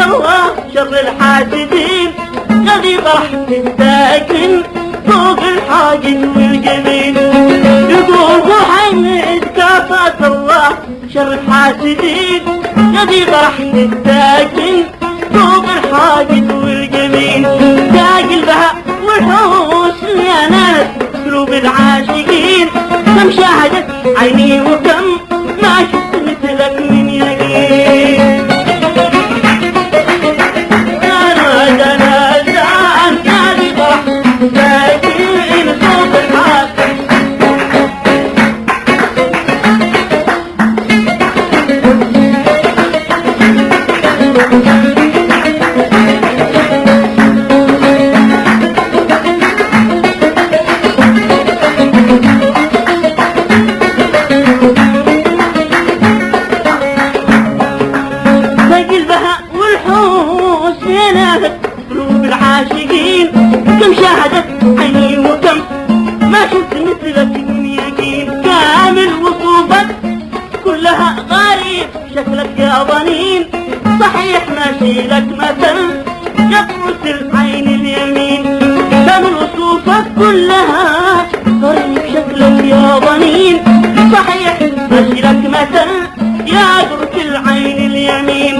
الله شر الحاسدين الذي طرح الساكن فوق الحاجز والجميل. يقول محمد كافات الله شر الحاسدين الذي طرح الساكن فوق الحاجز والجميل. تاج البهاء والحسن يا ناس قلوب العاشقين، كم شاهدت عيني وكم ما شفت مثلك من يقين. قلوب العاشقين كم شاهدت عيني وكم ما شفت مثلك من يقين. كامل وصوفك كلها غريب شكلك يا ظنين، صحيح ماشي لك مثل يطرس العين اليمين. كامل وصوفك كلها غريب شكلك يا ظنين، صحيح ماشي لك مثل يطرس العين اليمين.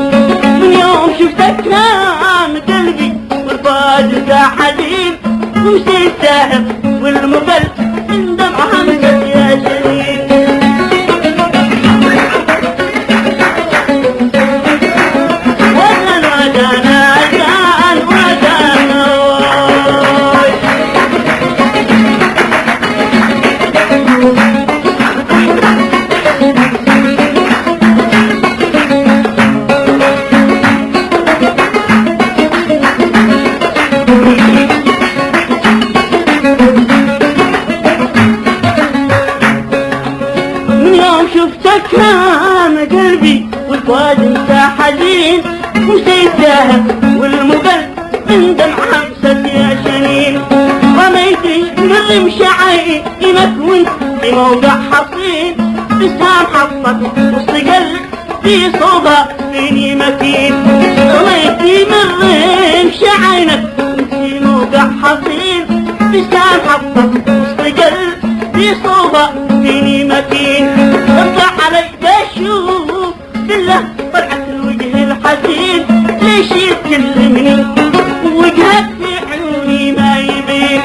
من يوم شفتك نام قلبي والفاجر حزين، ومشيت ساهر والمقل من دمعها مسك يا شريك. وزن وزن وزن وزن شفتك نام قلبي والفؤاد انت حزين، ومشيت ساهر والمقل من دمعها مسك يا شنين. رميتي من رمش عينك وانت في موقع حصين، بسهام حطت وسط قلبي في صوبها فيني مكين. رميتي من رمش عينك وانت في موقع حصين، بسهام حطت وسط قلبي في صوبها فيني مكين. اطلع علي بشوف بالله طلعت الوجه الحزين، ليش يتكلمني وجهك في عيوني ما يبين.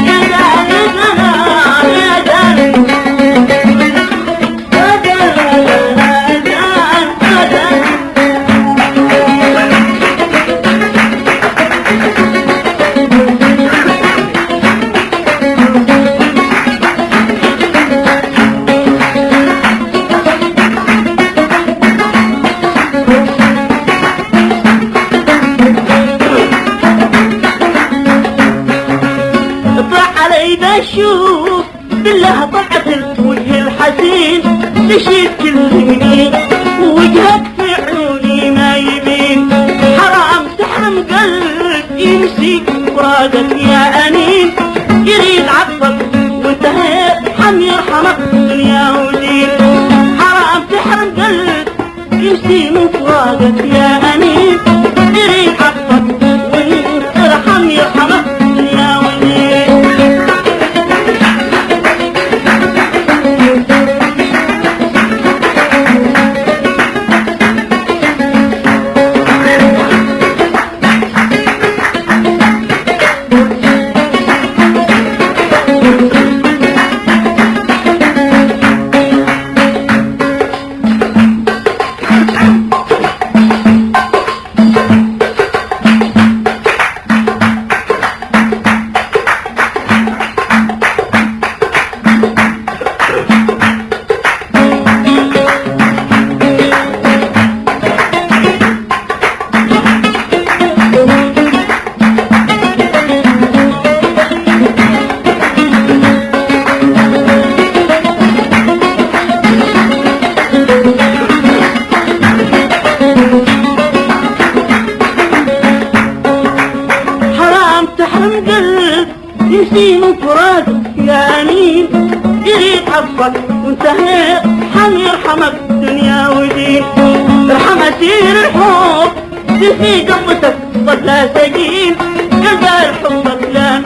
يا دار الزمان يا دار يا دار يا دار. بشوف بالله طلعت الوجه الحزين، ليش يتكلمني وجهك في عيوني ما يبين. حرام تحرم قلب يمسي فراقك يا أنين، يريد عطفك وانتهيت حم يرحمك دنيا ودين. حرام تحرم قلب يمسي من فراقك يا أنين، يريد عطفك وانترحم يرحمك دنيا ودين. يمشي من فرادك يا أنين، يريد عطفك وانتهيت حم يرحمك دنيا ودين. ارحم أسير الحب في قبتك ولا سقيم قلب الحب بطلان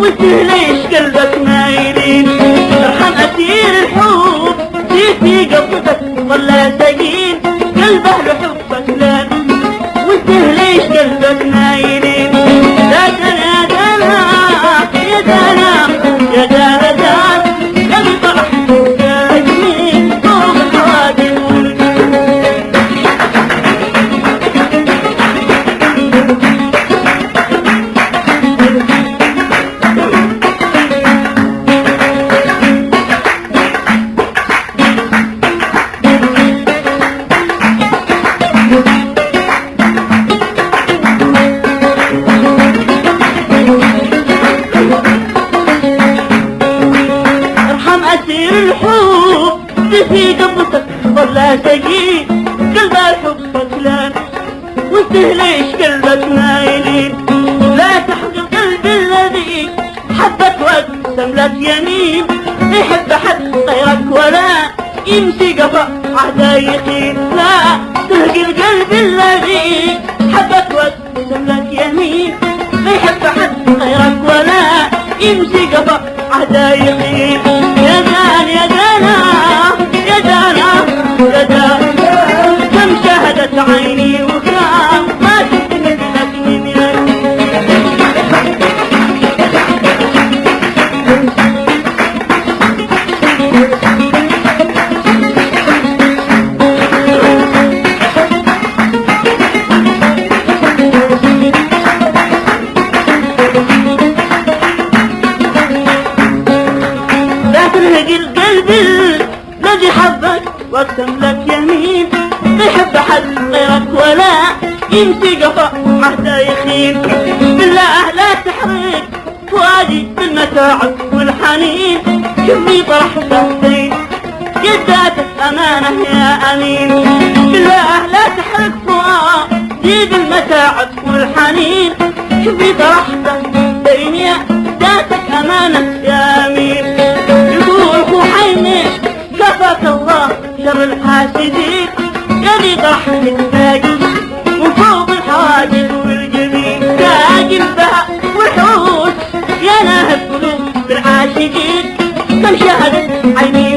وانت ليش قلبك مايلين ارحم اسير الحب في قبتك ولا سقيم قلب الحب بطلان وانت ليش قلبك مايلين يا دنا يا دنا يا دنا يا دنا دنا قلب فرح ساجنين فوق الحوادث أسير الحب في قبضتك ولا سقي قلب الحب بطلان وانت ليش قلبك مايلين لا تحزن قلب الذي حبك واقسم لك يمين يحب حد غيرك ولا يمسي قفا عدايقين لا تهجي القلب الذي حبك واقسم لك يمين يحب حد غيرك ولا يمسي قفا عدايقين يا دان يا دانا يا دانا يا دانا كم شهدت عيني وكم ما شفت مثلك من لا تنهج القلب الذي حبك واقسم لك يمين لا يحب حد غيرك ولا يمسي قفا حتى يخين بالله لا تحرق فؤادي بالمتاعب والحنين شوفني طرح سهتين جداتك أمانة يا أمين بالله لا تحرق فؤادي بالمتاعب والحنين شوفني طرح سهتين يا جداتك أمانة يا أمين يقول خو حيني كفاك الله شر الحاسدين يلي ضحك الباقي وفوق الحواجز والجميل تاج البهاء والحوت يا ناهب قلوب بالعاشقين كم شهدت عيني